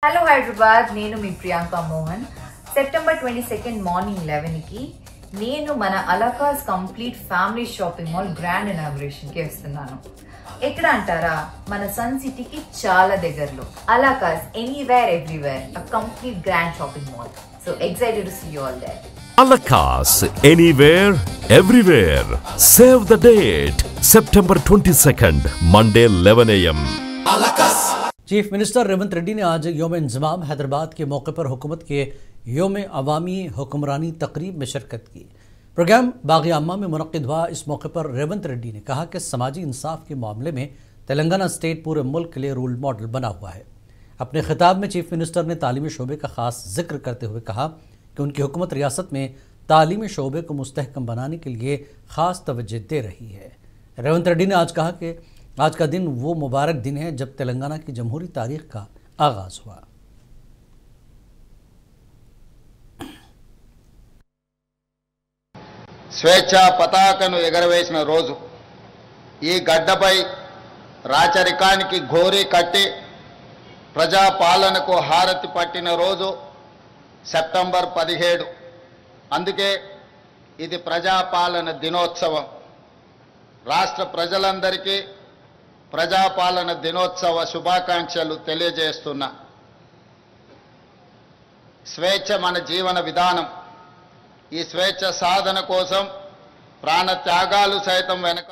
Hello Hyderabad, నేను మీ Priyanka Mohan. September 22 morning 11 కి నేను మన Alakas complete family shopping mall grand inauguration కి వస్తున్నాను. ఎక్కడ అంటారా? మన సన్ సిటీకి చాలా దగ్గరలో Alakas anywhere everywhere, a complete grand shopping mall. So excited to see you all there. Alakas, anywhere, everywhere. Save the date. September 22nd, Monday 11 a.m. Alakas. Chief minister Revanth Reddy ने आज योम इंज़माम हैदराबाद के मौके पर हुकूमत के योम अवामी हुक्मरानी तकरीब में शिरकत की। प्रोग्राम बाग़ अम्मा में मुनक़्क़िद हुआ। इस मौके पर रेवंत रेड्डी ने कहा कि समाजी इंसाफ के मामले में तेलंगाना स्टेट पूरे मुल्क के लिए रोल मॉडल बना हुआ है। अपने खिताब में चीफ मिनिस्टर ने तालीमी शोबे का ख़ास जिक्र करते हुए कहा कि उनकी हुकूमत रियासत में तालीमी शोबे को मुस्तहकम बनाने के लिए ख़ास तवज्जो दे रही है। रेवंत रेड्डी ने आज कहा कि आज का दिन वो मुबारक दिन है जब तेलंगाना की जमहूरी तारीख का आगाज हुआ। స్వేచ్ఛా పతాకను ఎగరవేసిన రోజు, ఈ గడ్డపై రాచరికానికి ఘోరీ కట్టి ప్రజాపాలనకు హారతి పట్టిన రోజు సెప్టెంబర్ 17. అందుకే ఇది ప్రజాపాలన దినోత్సవం. రాష్ట్ర ప్రజలందరికీ ప్రజాపాలన దినోత్సవ శుభాకాంక్షలు తెలియజేస్తున్నా. స్వేచ్ఛ మన జీవన విధానం. ఈ స్వేచ్ఛ సాధన కోసం ప్రాణ త్యాగాలు సైతం వెనక